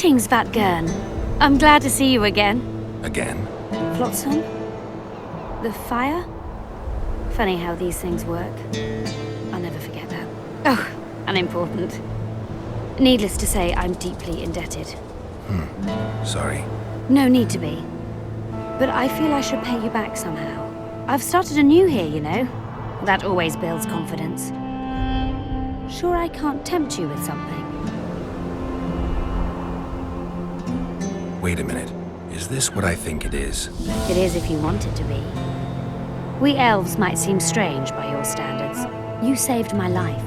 Greetings, Vatgern. I'm glad to see you again. Again? Flotsam? The fire? Funny how these things work. I'll never forget that. Oh, unimportant. Needless to say, I'm deeply indebted. Sorry. No need to be. But I feel I should pay you back somehow. I've started anew here, you know. That always builds confidence. Sure I can't tempt you with something? Wait a minute. Is this what I think it is? It is if you want it to be. We elves might seem strange by your standards. You saved my life.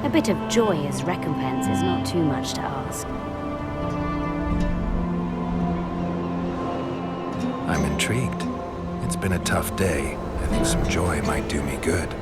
A bit of joy as recompense is not too much to ask. I'm intrigued. It's been a tough day. I think some joy might do me good.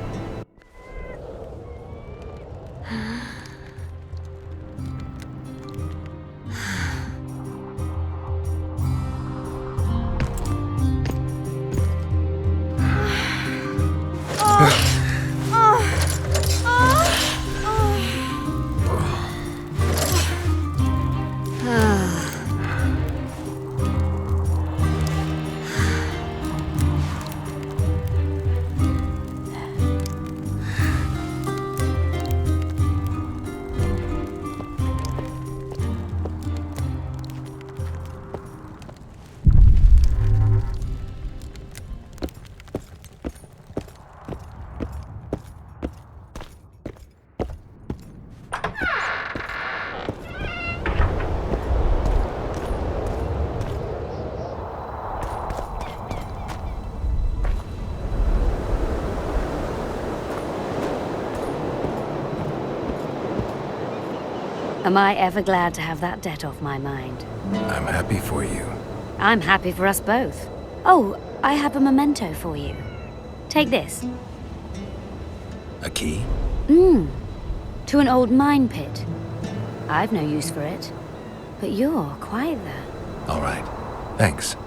Am I ever glad to have that debt off my mind? I'm happy for you. I'm happy for us both. Oh, I have a memento for you. Take this. A key? To an old mine pit. I've no use for it. But you're quite the... All right. Thanks.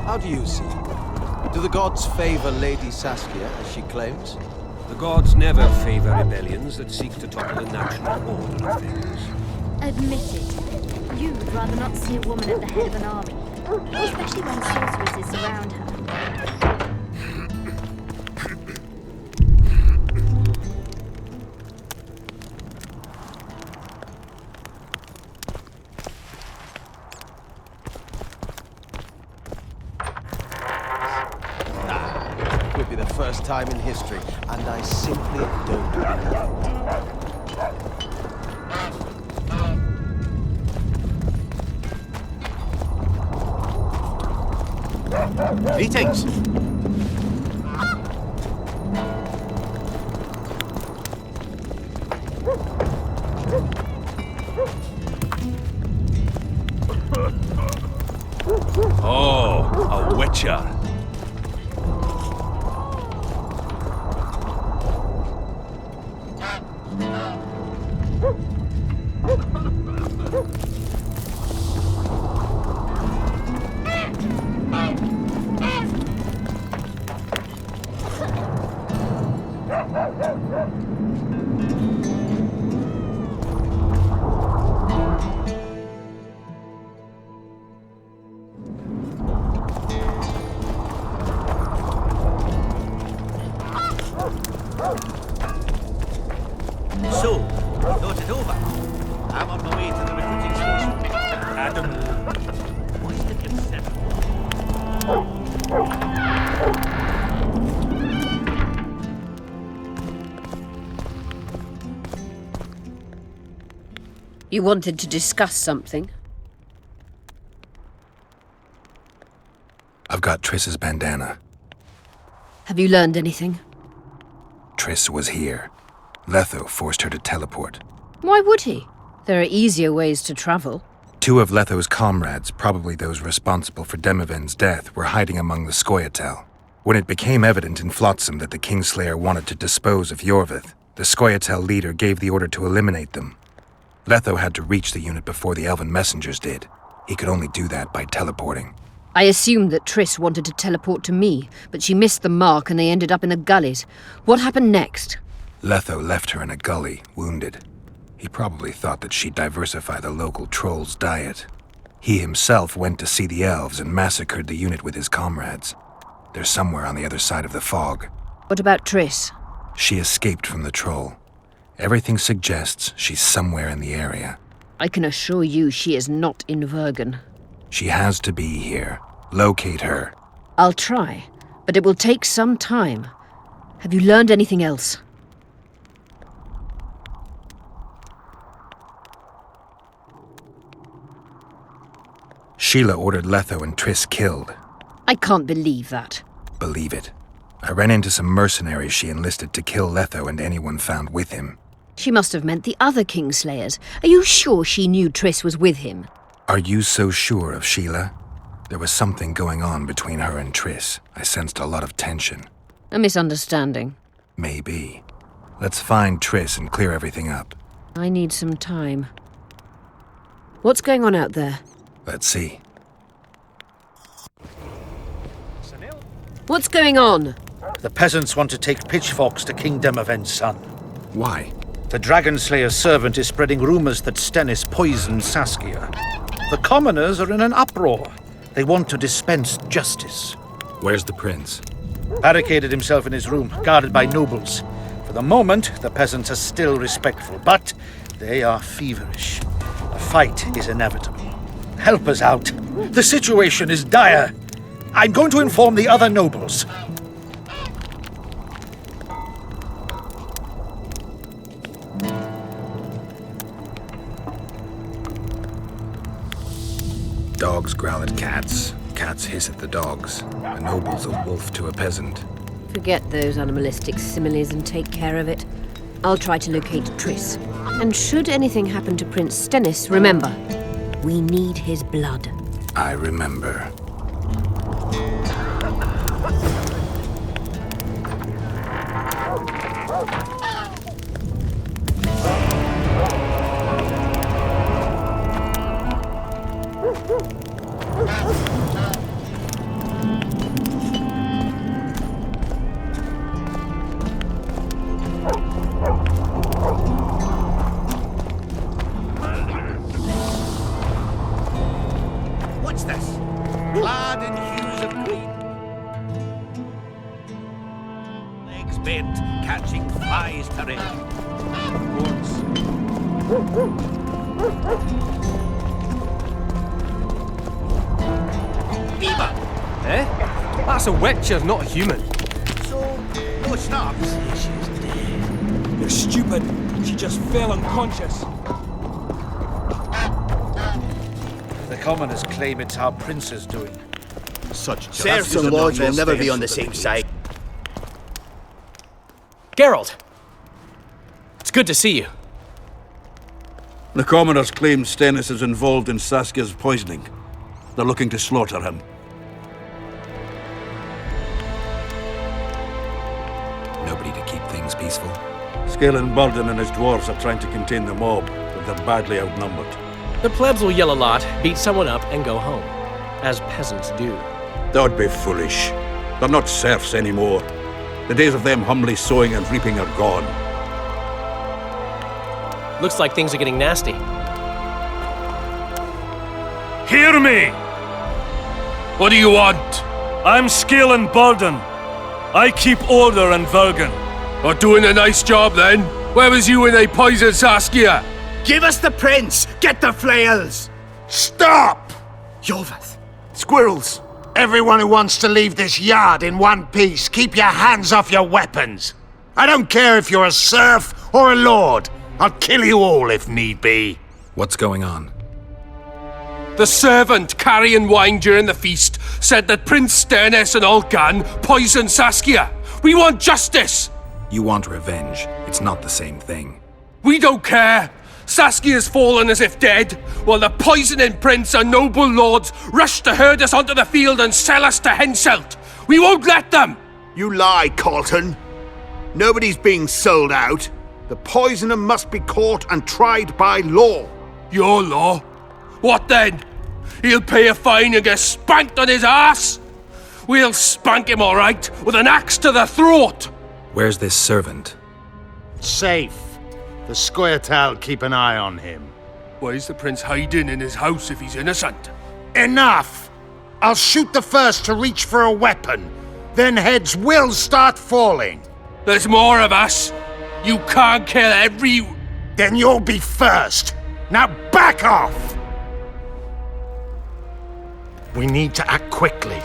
How do you see it? Do the gods favor Lady Saskia, as she claims? The gods never favor rebellions that seek to topple the natural order of things. Admit it. You'd rather not see a woman at the head of an army, especially when sorceresses surround her. It would be the first time in history, and I simply don't believe it. Greetings! Oh, a witcher. So, you thought it over? I'm on my way to the recruiting station. Adam, what's the consent? You wanted to discuss something? I've got Triss's bandana. Have you learned anything? Triss was here. Letho forced her to teleport. Why would he? There are easier ways to travel. Two of Letho's comrades, probably those responsible for Demoven's death, were hiding among the Scoia'tael. When it became evident in Flotsam that the Kingslayer wanted to dispose of Yorvith, the Scoia'tael leader gave the order to eliminate them. Letho had to reach the unit before the elven messengers did. He could only do that by teleporting. I assumed that Triss wanted to teleport to me, but she missed the mark and they ended up in the gullies. What happened next? Letho left her in a gully, wounded. He probably thought that she'd diversify the local trolls' diet. He himself went to see the elves and massacred the unit with his comrades. They're somewhere on the other side of the fog. What about Triss? She escaped from the troll. Everything suggests she's somewhere in the area. I can assure you she is not in Vergen. She has to be here. Locate her. I'll try, but it will take some time. Have you learned anything else? Sheila ordered Letho and Triss killed. I can't believe that. Believe it. I ran into some mercenaries she enlisted to kill Letho and anyone found with him. She must have meant the other Kingslayers. Are you sure she knew Triss was with him? Are you so sure of Sheila? There was something going on between her and Triss. I sensed a lot of tension. A misunderstanding. Maybe. Let's find Triss and clear everything up. I need some time. What's going on out there? Let's see. What's going on? The peasants want to take pitchforks to King Demoven's son. Why? The Dragonslayer's servant is spreading rumors that Stennis poisoned Saskia. The commoners are in an uproar. They want to dispense justice. Where's the prince? Barricaded himself in his room, guarded by nobles. For the moment, the peasants are still respectful, but they are feverish. A fight is inevitable. Help us out. The situation is dire. I'm going to inform the other nobles. Dogs growl at cats. Cats hiss at the dogs. A noble's a wolf to a peasant. Forget those animalistic similes and take care of it. I'll try to locate Triss. And should anything happen to Prince Stennis, remember, we need his blood. I remember. What's this? Clad in hues of green. Legs bent, catching flies to rail. Beaver! Eh? That's a witcher, not a human. So, no snobs. She's dead. You're stupid. She just fell unconscious. The commoners claim it's our prince is doing. Such Serfs and lords will never be on the same side. Geralt! It's good to see you. The commoners claim Stennis is involved in Saskia's poisoning. They're looking to slaughter him. Nobody to keep things peaceful. Scalen Burden and his dwarves are trying to contain the mob, but they're badly outnumbered. The plebs will yell a lot, beat someone up, and go home. As peasants do. That would be foolish. They're not serfs anymore. The days of them humbly sowing and reaping are gone. Looks like things are getting nasty. Hear me! What do you want? I'm Scalen Burden. I keep order in Vergen. You're doing a nice job then. Where was you when they poisoned Saskia? Give us the prince! Get the flails! Stop! Yorvith! Squirrels! Everyone who wants to leave this yard in one piece, keep your hands off your weapons. I don't care if you're a serf or a lord. I'll kill you all if need be. What's going on? The servant carrying wine during the feast said that Prince Stennis and Olgan poisoned Saskia. We want justice! You want revenge. It's not the same thing. We don't care. Saskia's fallen as if dead, while the poisoning prince and noble lords rush to herd us onto the field and sell us to Henselt. We won't let them! You lie, Colton. Nobody's being sold out. The poisoner must be caught and tried by law. Your law? What then? He'll pay a fine and get spanked on his ass? We'll spank him all right, with an axe to the throat! Where's this servant? Safe. The Scoia'tael keep an eye on him. Why's the prince hiding in his house if he's innocent? Enough! I'll shoot the first to reach for a weapon. Then heads will start falling. There's more of us. You can't kill every... Then you'll be first. Now back off! We need to act quickly.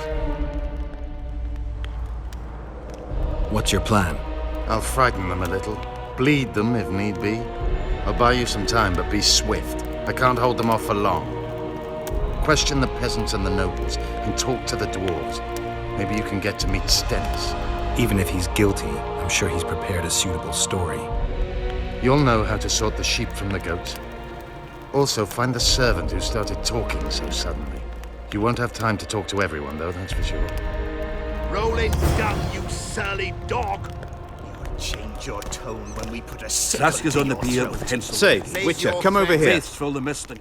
What's your plan? I'll frighten them a little. Bleed them if need be. I'll buy you some time, but be swift. I can't hold them off for long. Question the peasants and the nobles, and talk to the dwarves. Maybe you can get to meet Stennis. Even if he's guilty, I'm sure he's prepared a suitable story. You'll know how to sort the sheep from the goats. Also, find the servant who started talking so suddenly. You won't have time to talk to everyone, though, that's for sure. Rolling down, you surly dog! You'll change your tone when we put a Saskia's on the pier with Henselt. Say, Witcher, come over here. Faiths fill the mist and...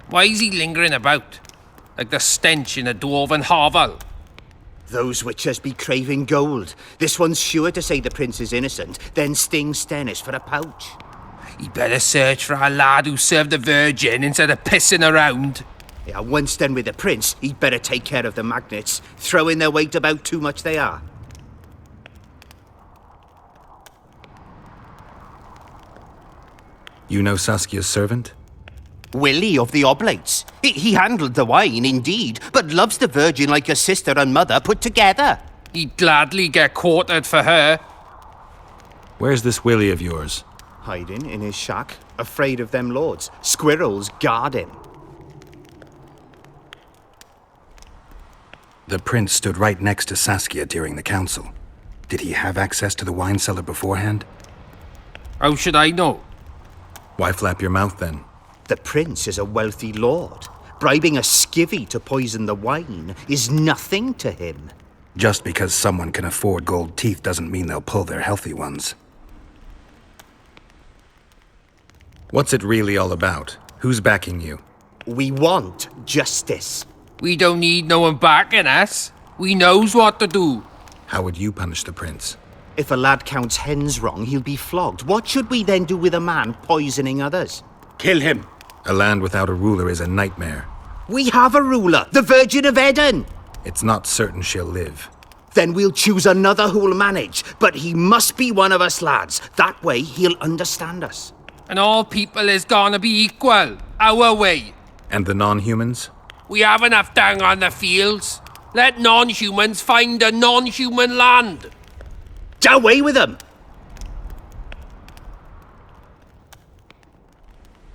Why is he lingering about? Like the stench in a dwarven hovel? Those Witchers be craving gold. This one's sure to say the prince is innocent, then sting Stennis for a pouch. He better search for a lad who served the Virgin instead of pissing around. Yeah, once done with the prince, he'd better take care of the magnets, throwing their weight about too much they are. You know Saskia's servant? Willie of the Oblates. He handled the wine, indeed, but loves the Virgin like a sister and mother put together. He'd gladly get quartered for her. Where's this Willie of yours? Hiding in his shack, afraid of them lords. Squirrels guard him. The prince stood right next to Saskia during the council. Did he have access to the wine cellar beforehand? How should I know? Why flap your mouth then? The prince is a wealthy lord. Bribing a skivvy to poison the wine is nothing to him. Just because someone can afford gold teeth doesn't mean they'll pull their healthy ones. What's it really all about? Who's backing you? We want justice. We don't need no one backing us. We knows what to do. How would you punish the prince? If a lad counts hens wrong, he'll be flogged. What should we then do with a man poisoning others? Kill him. A land without a ruler is a nightmare. We have a ruler, the Virgin of Eden. It's not certain she'll live. Then we'll choose another who'll manage, but he must be one of us lads. That way he'll understand us. And all people is gonna be equal, our way. And the non-humans? We have enough dung on the fields. Let non-humans find a non-human land. Away with them!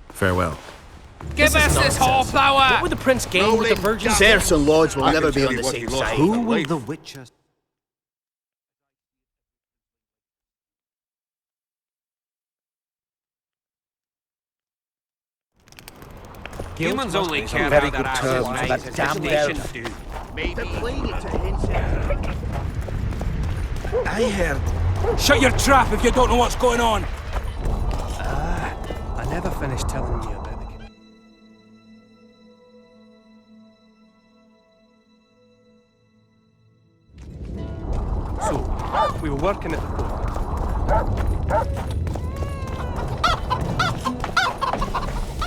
Farewell. Give us this whoreflower! What would the prince gain with the virgin? Sirs and lords will I never can be tell on you the what same he lost side. from Who the will wife. the witcher... Humans only care very about good their term asses, for that mate. damned Nations elf. do. They're playing it to himself. I heard. Shut your trap if you don't know what's going on. I never finished telling you about the kid. So, we were working at the port.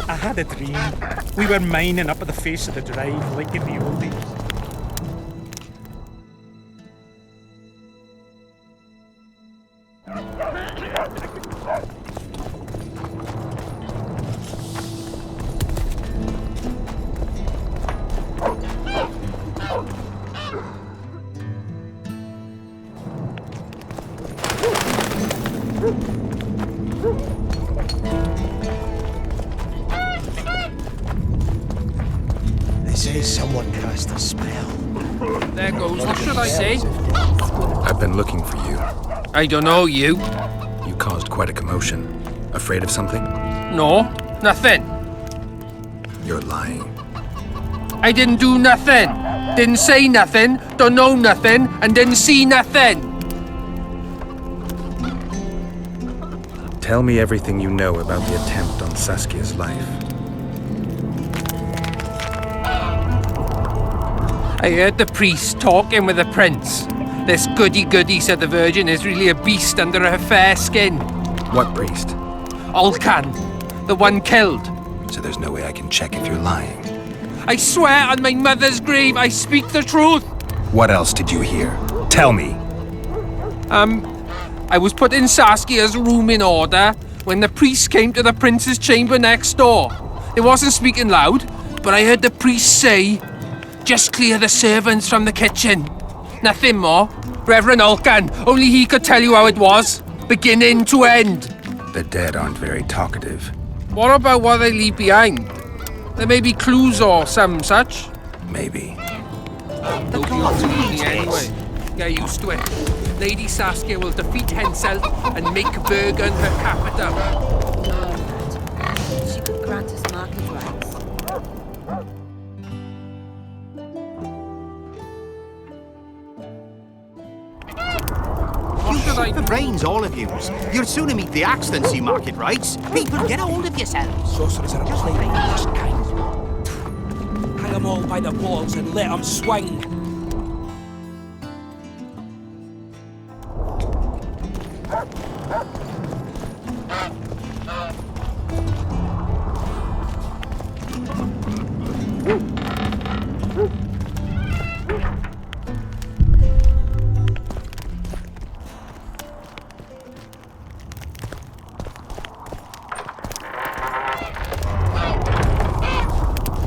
I had a dream. We were mining up at the face of the drive like in the old days. They say someone cast a spell. There goes, what should I say? I've been looking for you. I don't know you. You caused quite a commotion. Afraid of something? No, nothing. You're lying. I didn't do nothing. Didn't say nothing, don't know nothing, and didn't see nothing. Tell me everything you know about the attempt on Saskia's life. I heard the priest talking with the prince. This goody-goody said the Virgin is really a beast under her fair skin. What priest? Olcan, the one killed. So there's no way I can check if you're lying. I swear on my mother's grave I speak the truth. What else did you hear? Tell me. I was put in Saskia's room in order when the priest came to the prince's chamber next door. It wasn't speaking loud, but I heard the priest say, "Just clear the servants from the kitchen." Nothing more. Reverend Olcan, only he could tell you how it was, beginning to end. The dead aren't very talkative. What about what they leave behind? There may be clues or some such. Maybe. Hope you believe me anyway. Get used to it. Lady Saskia will defeat Henselt and make Bergen her capital. She could grant us market rights. You shoot the brains, all of yous. You'll sooner meet the axe than see market rights. People, get a hold of yourselves. Sorcerers are a plague of this kind. Hang them all by the balls and let them swing.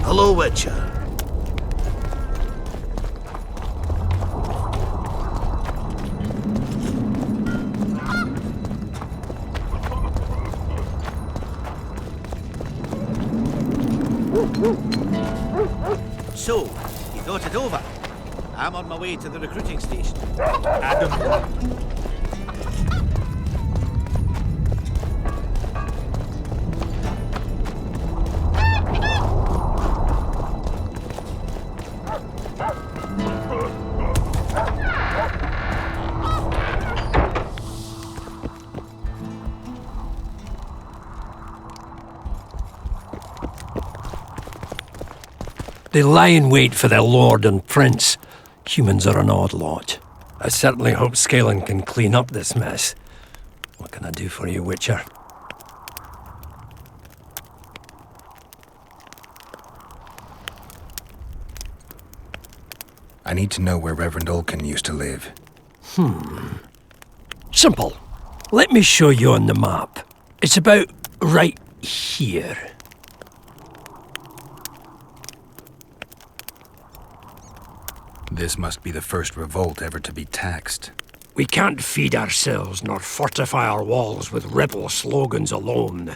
Hello, Witcher. So, you thought it over? I'm on my way to the recruiting station. Adam. They lie in wait for their lord and prince. Humans are an odd lot. I certainly hope Scalen can clean up this mess. What can I do for you, Witcher? I need to know where Reverend Olkin used to live. Simple. Let me show you on the map. It's about right here. This must be the first revolt ever to be taxed. We can't feed ourselves nor fortify our walls with rebel slogans alone.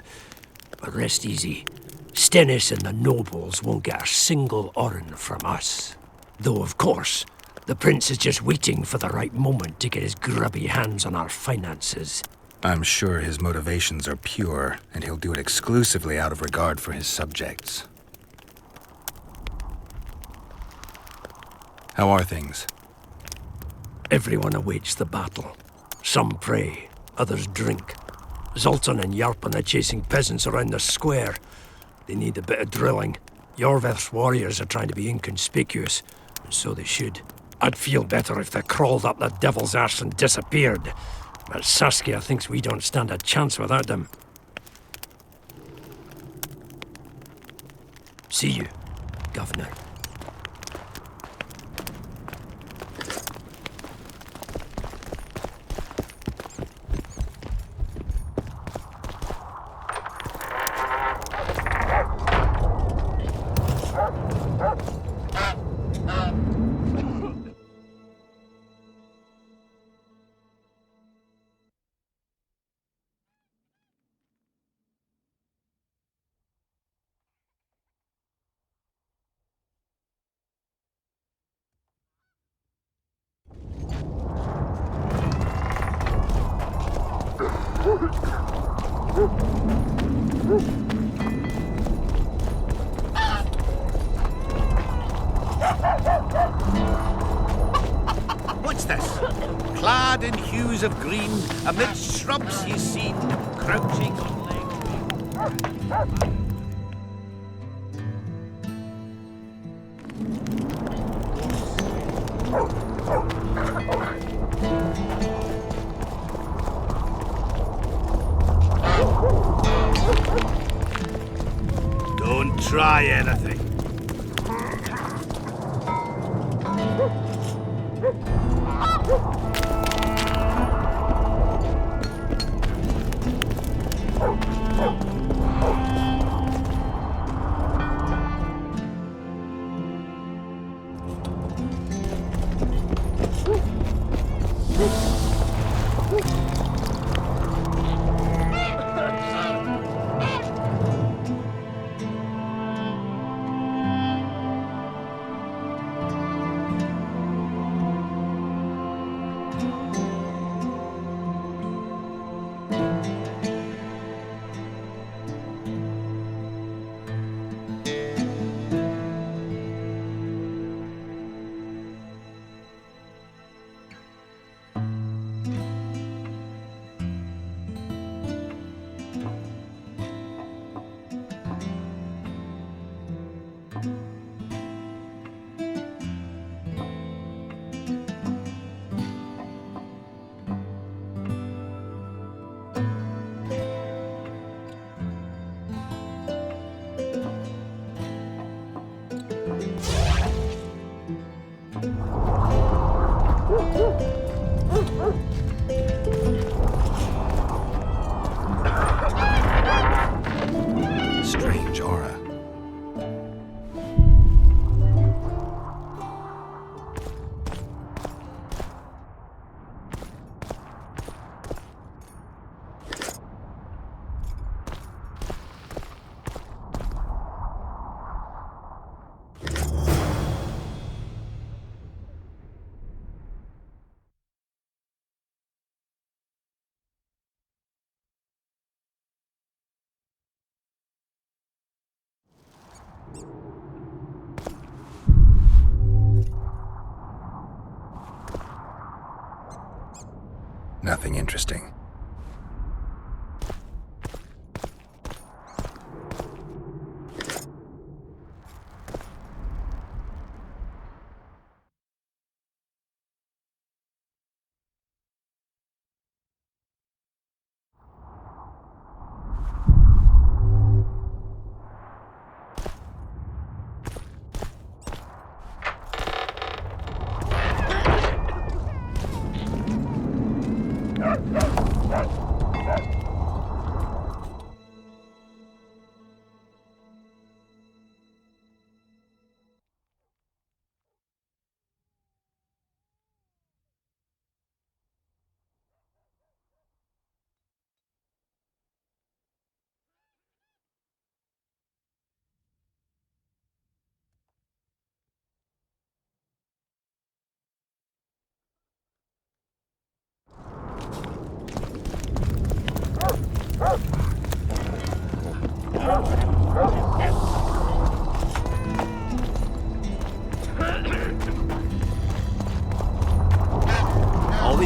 But rest easy. Stennis and the nobles won't get a single oren from us. Though, of course, the prince is just waiting for the right moment to get his grubby hands on our finances. I'm sure his motivations are pure, and he'll do it exclusively out of regard for his subjects. How are things? Everyone awaits the battle. Some pray, others drink. Zoltan and Yarpan are chasing peasants around the square. They need a bit of drilling. Yorveth's warriors are trying to be inconspicuous, and so they should. I'd feel better if they crawled up the devil's arse and disappeared. But Saskia thinks we don't stand a chance without them. See you, Governor. What's this? Clad in hues of green, amidst shrubs he's seen, crouching on legs. Don't try anything. Strange aura. Nothing interesting.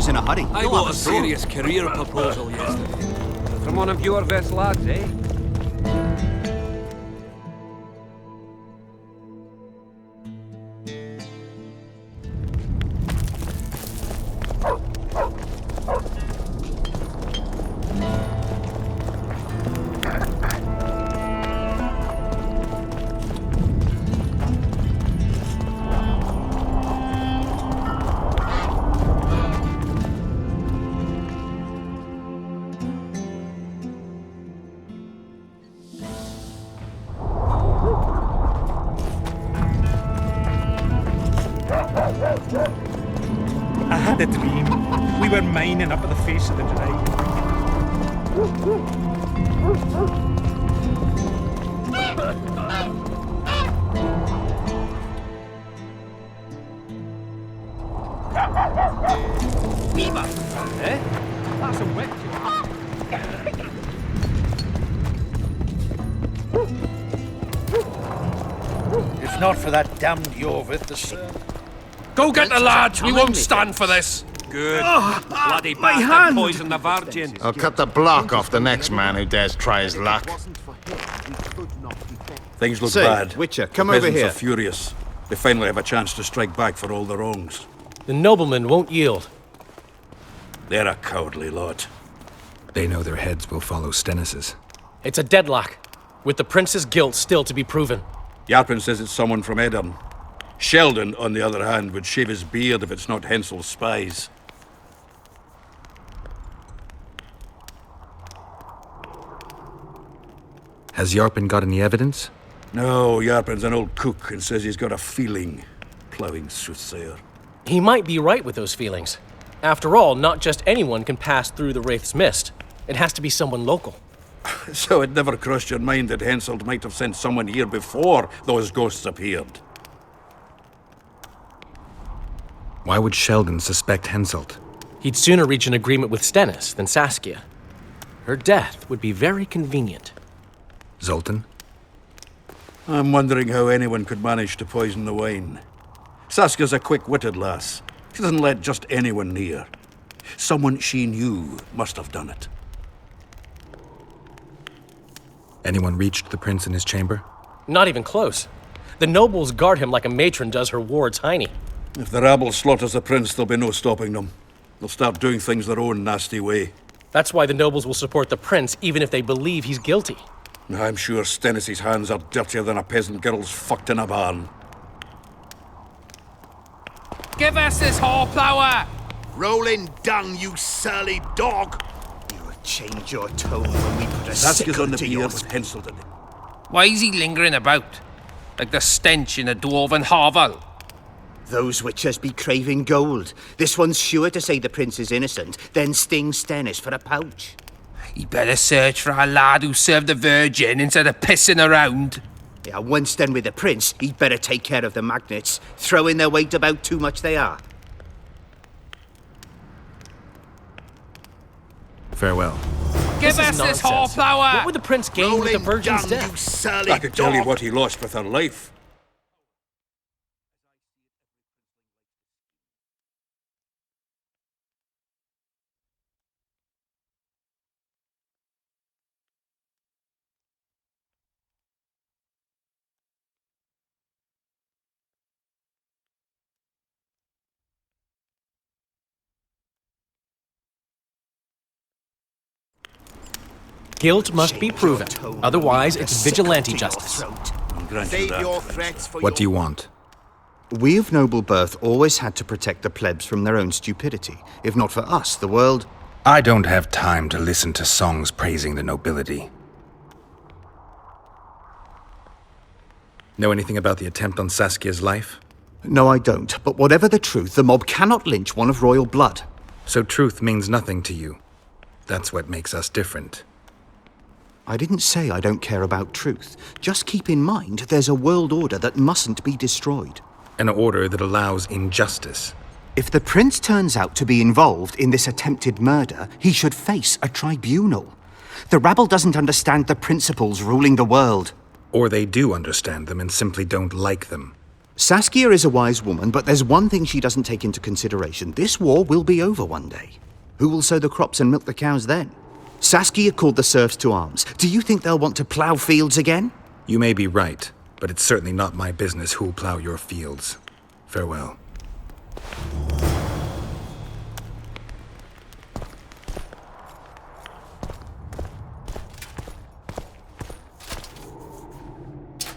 is in a hurry. I got a serious career proposal yesterday. From one of your best lads, eh? I had a dream. We were mining up at the face of the drive. Weaver! Eh? That's a wet If not for that damned Yorvith, the Go get the lads! We won't stand for this! Good. Oh, Bloody my bastard hand! poisoned the Virgin. I'll cut the block off the next man who dares try his luck. Things look Say, bad. Witcher, come The over peasants here. are furious. They finally have a chance to strike back for all their wrongs. The noblemen won't yield. They're a cowardly lot. They know their heads will follow Stennis's. It's a deadlock, with the prince's guilt still to be proven. Yarpen says it's someone from Edom. Sheldon, on the other hand, would shave his beard if it's not Hensel's spies. Has Yarpen got any evidence? No, Yarpen's an old cook and says he's got a feeling. Ploughing soothsayer. He might be right with those feelings. After all, not just anyone can pass through the Wraith's mist. It has to be someone local. So it never crossed your mind that Henselt might have sent someone here before those ghosts appeared? Why would Sheldon suspect Henselt? He'd sooner reach an agreement with Stennis than Saskia. Her death would be very convenient. Zoltan? I'm wondering how anyone could manage to poison the wine. Saskia's a quick-witted lass. She doesn't let just anyone near. Someone she knew must have done it. Anyone reached the prince in his chamber? Not even close. The nobles guard him like a matron does her ward's hiney. If the rabble slaughters the prince, there'll be no stopping them. They'll start doing things their own nasty way. That's why the nobles will support the prince, even if they believe he's guilty. I'm sure Stennis's hands are dirtier than a peasant girl's fucked in a barn. Give us this horplower! Rolling dung, you surly dog! You will change your tone when we put a Saskia's on the sickle to pier your with Henselt in it. Why is he lingering about? Like the stench in a dwarven hovel? Those witchers be craving gold. This one's sure to say the prince is innocent, then sting Stennis for a pouch. He better search for a lad who served the Virgin instead of pissing around. Yeah, once done with the prince, he'd better take care of the magnets. Throwing their weight about too much they are. Farewell. Give us this horplower! What would the prince gain with the Virgin's death? I could tell you what he lost with her life. Guilt must be proven. Otherwise, it's vigilante justice. Save your threats for What do you want? We of noble birth always had to protect the plebs from their own stupidity. If not for us, the world... I don't have time to listen to songs praising the nobility. Know anything about the attempt on Saskia's life? No, I don't. But whatever the truth, the mob cannot lynch one of royal blood. So truth means nothing to you. That's what makes us different. I didn't say I don't care about truth. Just keep in mind there's a world order that mustn't be destroyed. An order that allows injustice. If the prince turns out to be involved in this attempted murder, he should face a tribunal. The rabble doesn't understand the principles ruling the world. Or they do understand them and simply don't like them. Saskia is a wise woman, but there's one thing she doesn't take into consideration. This war will be over one day. Who will sow the crops and milk the cows then? Saskia called the serfs to arms. Do you think they'll want to plough fields again? You may be right, but it's certainly not my business who'll plough your fields. Farewell.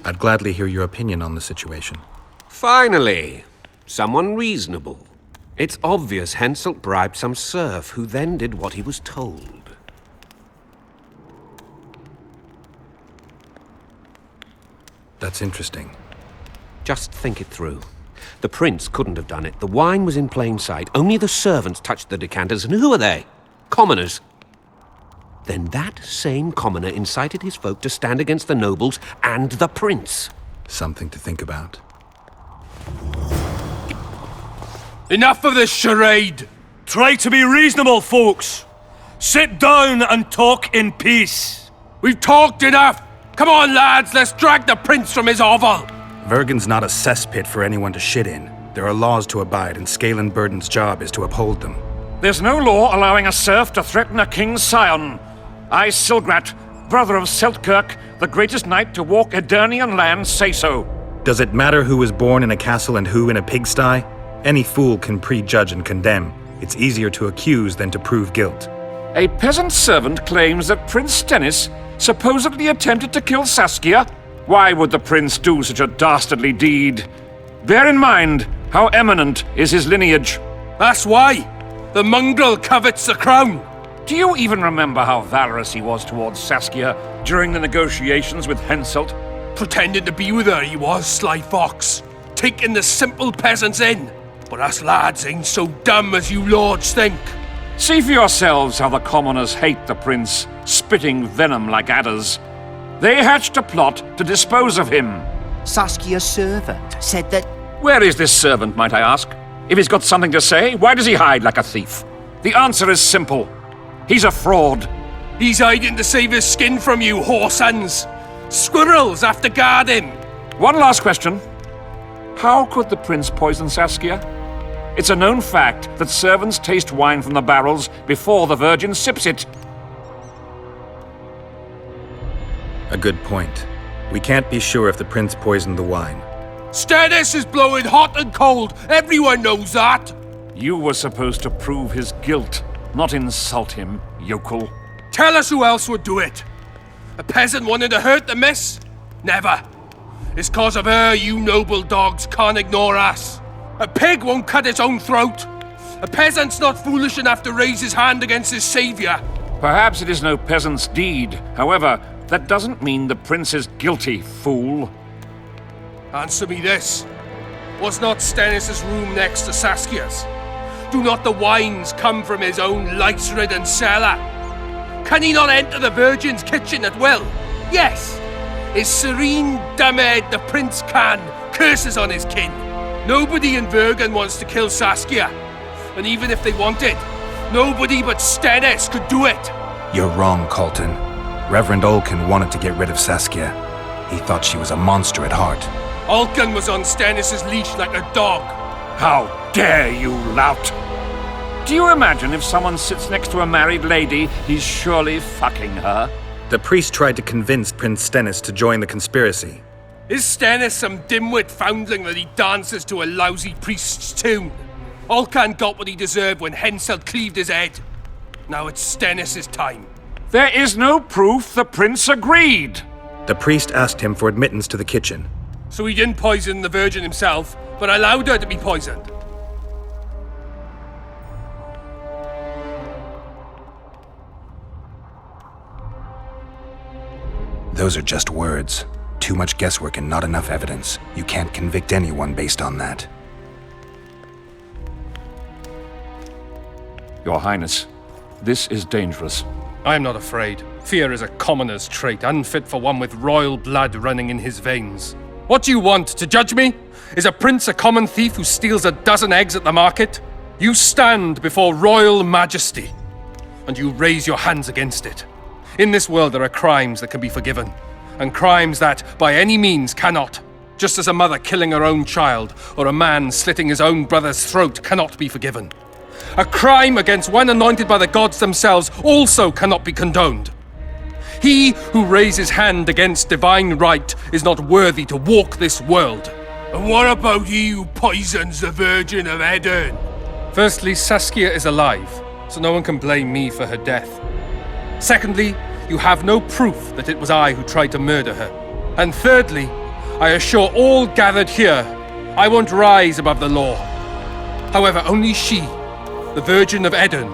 I'd gladly hear your opinion on the situation. Finally! Someone reasonable. It's obvious Henselt bribed some serf, who then did what he was told. That's interesting. Just think it through. The prince couldn't have done it. The wine was in plain sight. Only the servants touched the decanters, and who are they? Commoners. Then that same commoner incited his folk to stand against the nobles and the prince. Something to think about. Enough of this charade! Try to be reasonable, folks! Sit down and talk in peace! We've talked enough! Come on, lads, let's drag the prince from his hovel! Vergen's not a cesspit for anyone to shit in. There are laws to abide, and Scalen Burden's job is to uphold them. There's no law allowing a serf to threaten a king's scion. I, Silgrat, brother of Seltkirk, the greatest knight to walk Edirnian land, say so. Does it matter who was born in a castle and who in a pigsty? Any fool can prejudge and condemn. It's easier to accuse than to prove guilt. A peasant servant claims that Prince Stennis supposedly attempted to kill Saskia. Why would the prince do such a dastardly deed? Bear in mind how eminent is his lineage. That's why! The mongrel covets the crown! Do you even remember how valorous he was towards Saskia during the negotiations with Henselt? Pretending to be with her he was, sly fox. Taking the simple peasants in. But us lads ain't so dumb as you lords think. See for yourselves how the commoners hate the prince, spitting venom like adders. They hatched a plot to dispose of him. Saskia's servant said that... Where is this servant, might I ask? If he's got something to say, why does he hide like a thief? The answer is simple. He's a fraud. He's hiding to save his skin from you, whoresons. Squirrels have to guard him. One last question. How could the prince poison Saskia? It's a known fact that servants taste wine from the barrels before the Virgin sips it. A good point. We can't be sure if the prince poisoned the wine. Stennis is blowing hot and cold. Everyone knows that. You were supposed to prove his guilt, not insult him, yokel. Tell us who else would do it. A peasant wanting to hurt the miss? Never. It's cause of her you noble dogs can't ignore us. A pig won't cut its own throat. A peasant's not foolish enough to raise his hand against his savior. Perhaps it is no peasant's deed. However, that doesn't mean the prince is guilty, fool. Answer me this. Was not Stennis' room next to Saskia's? Do not the wines come from his own lice-ridden cellar? Can he not enter the Virgin's kitchen at will? Yes! His serene dumbhead the prince can, curses on his kin. Nobody in Vergen wants to kill Saskia. And even if they wanted, nobody but Stennis could do it. You're wrong, Colton. Reverend Olkin wanted to get rid of Saskia. He thought she was a monster at heart. Olkin was on Stennis' leash like a dog. How dare you, lout! Do you imagine if someone sits next to a married lady, he's surely fucking her? The priest tried to convince Prince Stennis to join the conspiracy. Is Stennis some dimwit foundling that he dances to a lousy priest's tune? Olcan got what he deserved when Henselt cleaved his head. Now it's Stennis' time. There is no proof the prince agreed. The priest asked him for admittance to the kitchen. So he didn't poison the Virgin himself, but allowed her to be poisoned. Those are just words. Too much guesswork and not enough evidence. You can't convict anyone based on that. Your Highness, this is dangerous. I am not afraid. Fear is a commoner's trait, unfit for one with royal blood running in his veins. What do you want, to judge me? Is a prince a common thief who steals a dozen eggs at the market? You stand before royal majesty, and you raise your hands against it. In this world there are crimes that can be forgiven, and crimes that, by any means, cannot. Just as a mother killing her own child, or a man slitting his own brother's throat cannot be forgiven. A crime against one anointed by the gods themselves also cannot be condoned. He who raises hand against divine right is not worthy to walk this world. And what about he who poisons the Virgin of Eden? Firstly, Saskia is alive, so no one can blame me for her death. Secondly, you have no proof that it was I who tried to murder her. And thirdly, I assure all gathered here, I won't rise above the law. However, only she, the Virgin of Eden,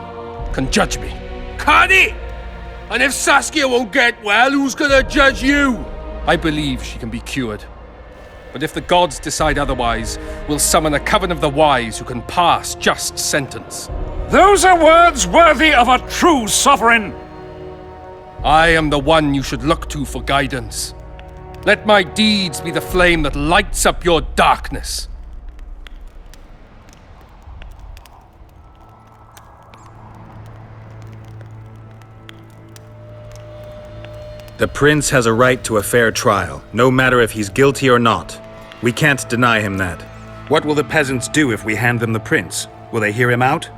can judge me. Can it? And if Saskia won't get well, who's gonna judge you? I believe she can be cured. But if the gods decide otherwise, we'll summon a coven of the wise who can pass just sentence. Those are words worthy of a true sovereign. I am the one you should look to for guidance. Let my deeds be the flame that lights up your darkness. The prince has a right to a fair trial, no matter if he's guilty or not. We can't deny him that. What will the peasants do if we hand them the prince? Will they hear him out?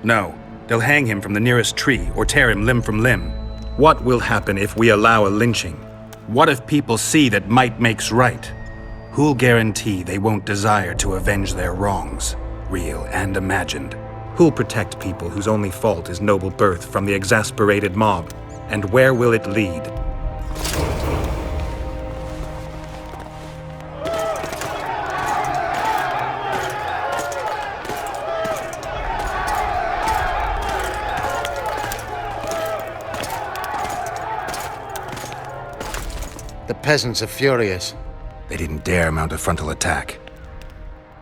No. They'll hang him from the nearest tree or tear him limb from limb. What will happen if we allow a lynching? What if people see that might makes right? Who'll guarantee they won't desire to avenge their wrongs, real and imagined? Who'll protect people whose only fault is noble birth from the exasperated mob? And where will it lead? The peasants are furious. They didn't dare mount a frontal attack.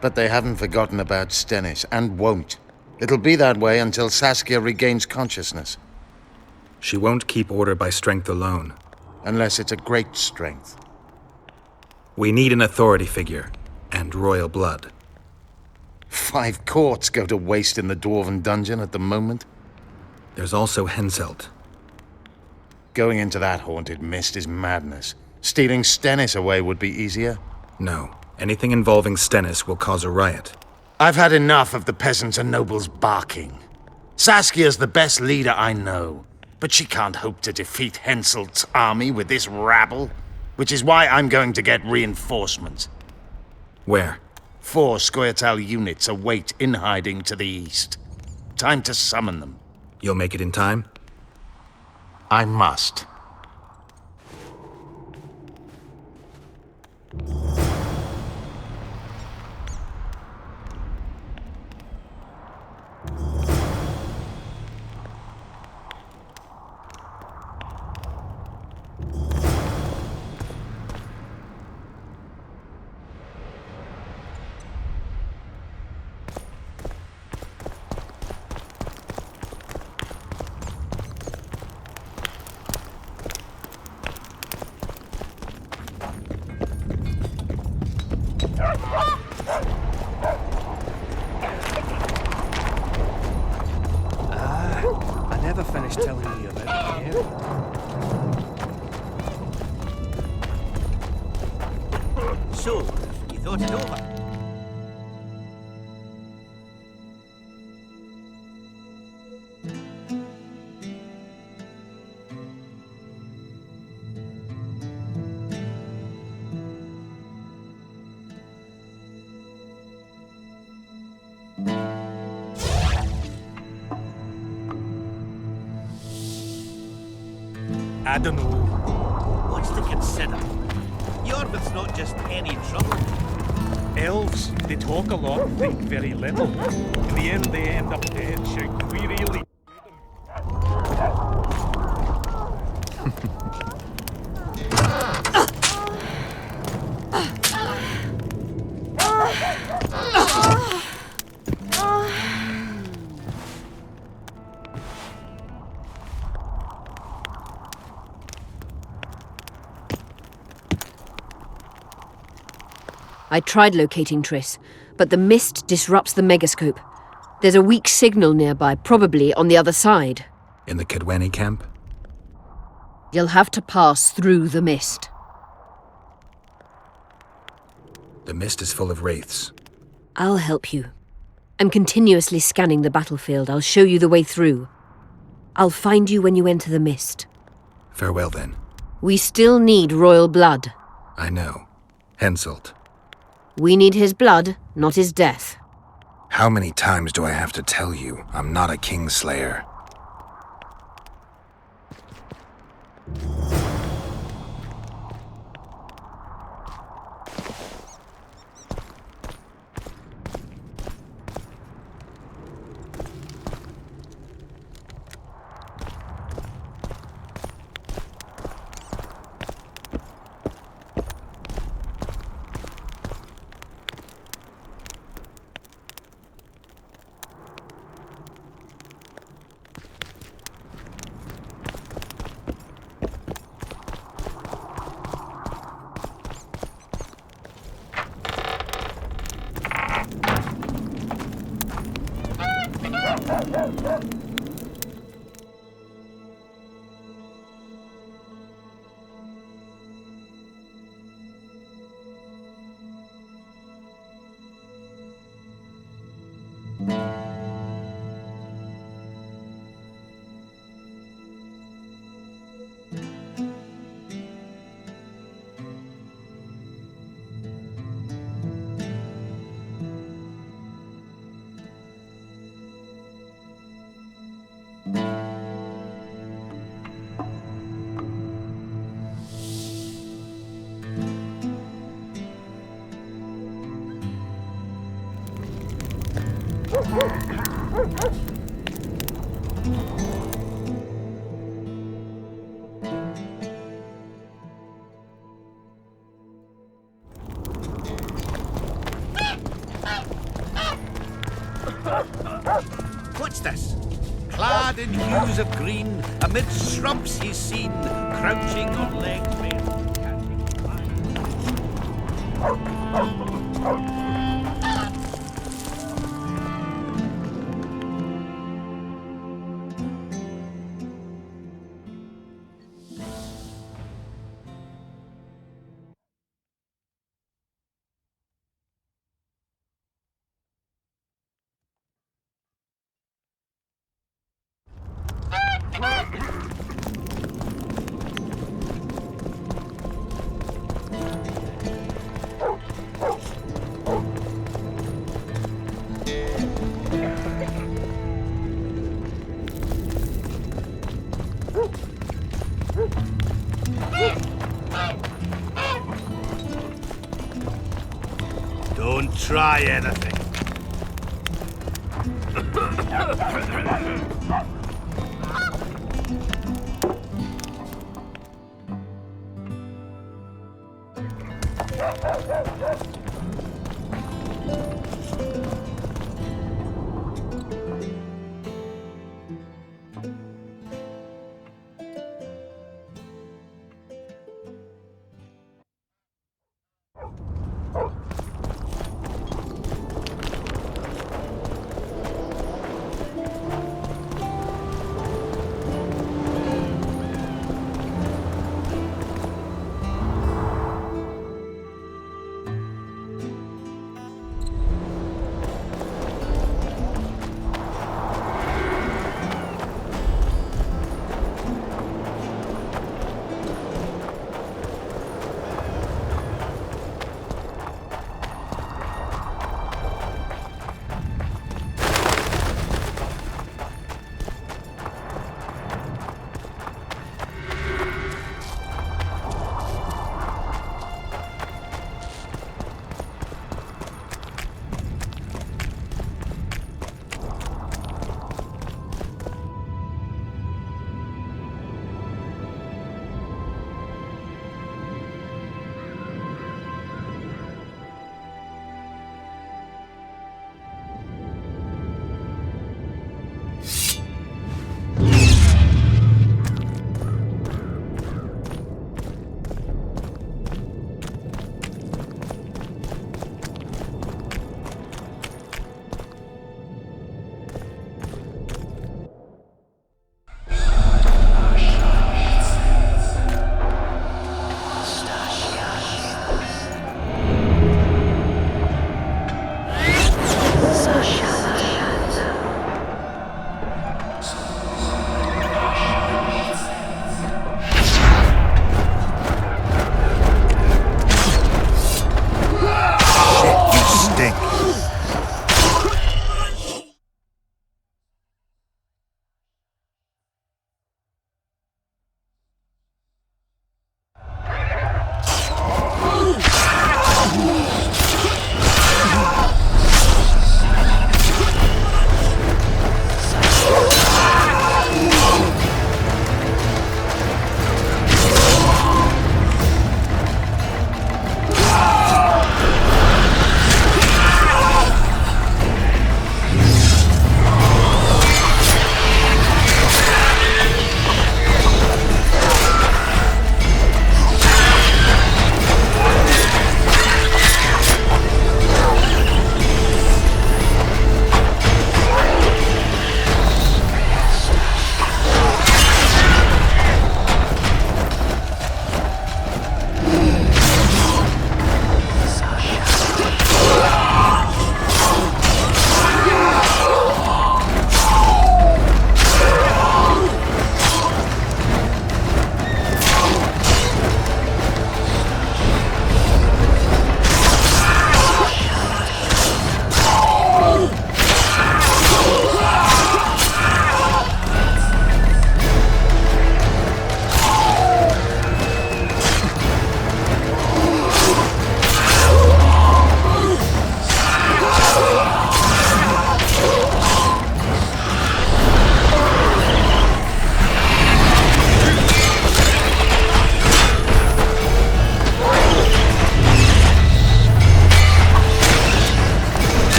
But they haven't forgotten about Stennis, and won't. It'll be that way until Saskia regains consciousness. She won't keep order by strength alone. Unless it's a great strength. We need an authority figure, and royal blood. 5 courts go to waste in the Dwarven dungeon at the moment. There's also Henselt. Going into that haunted mist is madness. Stealing Stennis away would be easier. No. Anything involving Stennis will cause a riot. I've had enough of the peasants and nobles barking. Saskia's the best leader I know, but she can't hope to defeat Henselt's army with this rabble, which is why I'm going to get reinforcements. Where? 4 Scoia'tael units await in hiding to the east. Time to summon them. You'll make it in time? I must. I never finished telling you about it. So, you thought it over? I don't know. What's to consider? Yorvith's not just any trouble. Elves, they talk a lot and think very little. In the end, they end up dead, shouting, "We really..." I tried locating Triss, but the mist disrupts the megascope. There's a weak signal nearby, probably on the other side. In the Kedweni camp? You'll have to pass through the mist. The mist is full of wraiths. I'll help you. I'm continuously scanning the battlefield. I'll show you the way through. I'll find you when you enter the mist. Farewell, then. We still need royal blood. I know. Henselt. We need his blood, not his death. How many times do I have to tell you I'm not a Kingslayer? What's this? Clad in hues of green, amid shrubs he's seen, crouching on legs bare. Don't try anything.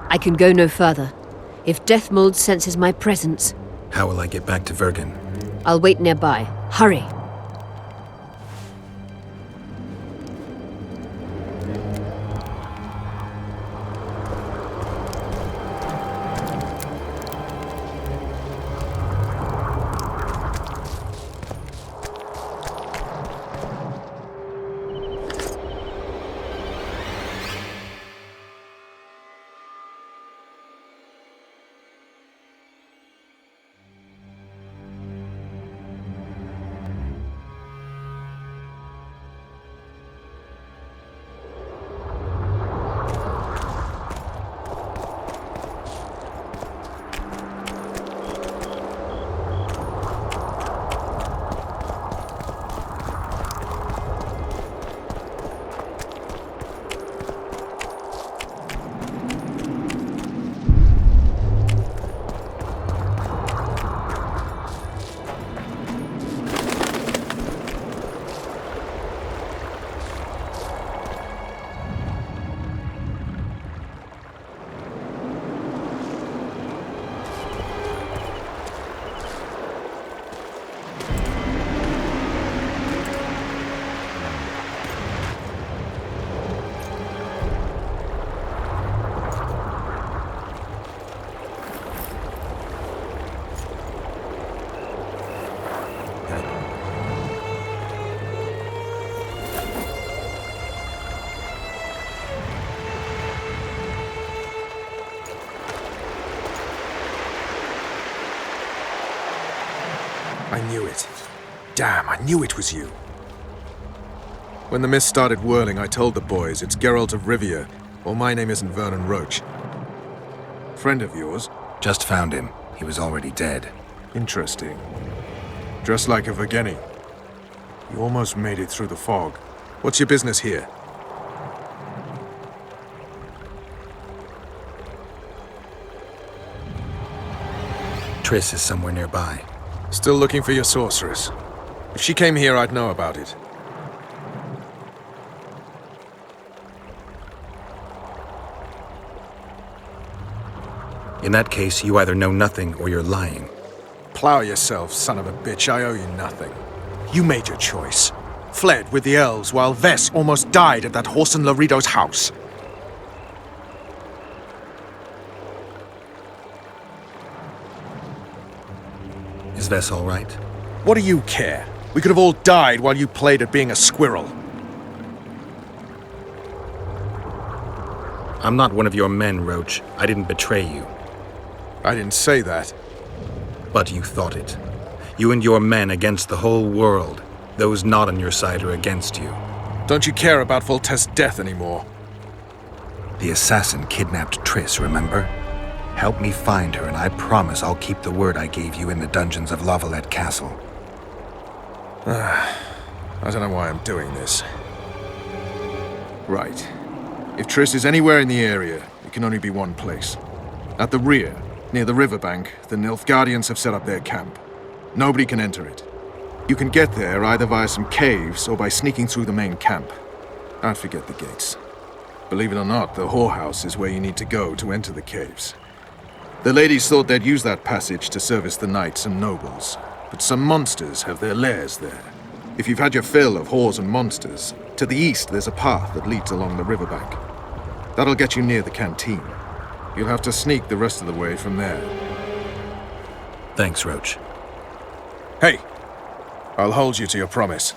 I can go no further. If Deathmold senses my presence... How will I get back to Vergen? I'll wait nearby. Hurry! I knew it. Damn, I knew it was you. When the mist started whirling, I told the boys it's Geralt of Rivia, or my name isn't Vernon Roach. Friend of yours? Just found him. He was already dead. Interesting. Dressed like a Vergenni. You almost made it through the fog. What's your business here? Triss is somewhere nearby. Still looking for your sorceress. If she came here, I'd know about it. In that case, you either know nothing or you're lying. Plow yourself, son of a bitch. I owe you nothing. You made your choice. Fled with the elves while Vess almost died at that Horson Laredo's house. Is Vess all right? What do you care? We could have all died while you played at being a squirrel. I'm not one of your men, Roach. I didn't betray you. I didn't say that. But you thought it. You and your men against the whole world. Those not on your side are against you. Don't you care about Voltaire's death anymore? The assassin kidnapped Triss, remember? Help me find her, and I promise I'll keep the word I gave you in the dungeons of Lavalette Castle. I don't know why I'm doing this. Right. If Triss is anywhere in the area, it can only be one place. At the rear, near the riverbank, the Nilfgaardians have set up their camp. Nobody can enter it. You can get there either via some caves or by sneaking through the main camp. I'd forget the gates. Believe it or not, the whorehouse is where you need to go to enter the caves. The ladies thought they'd use that passage to service the knights and nobles, but some monsters have their lairs there. If you've had your fill of whores and monsters, to the east there's a path that leads along the riverbank. That'll get you near the canteen. You'll have to sneak the rest of the way from there. Thanks, Roach. Hey! I'll hold you to your promise.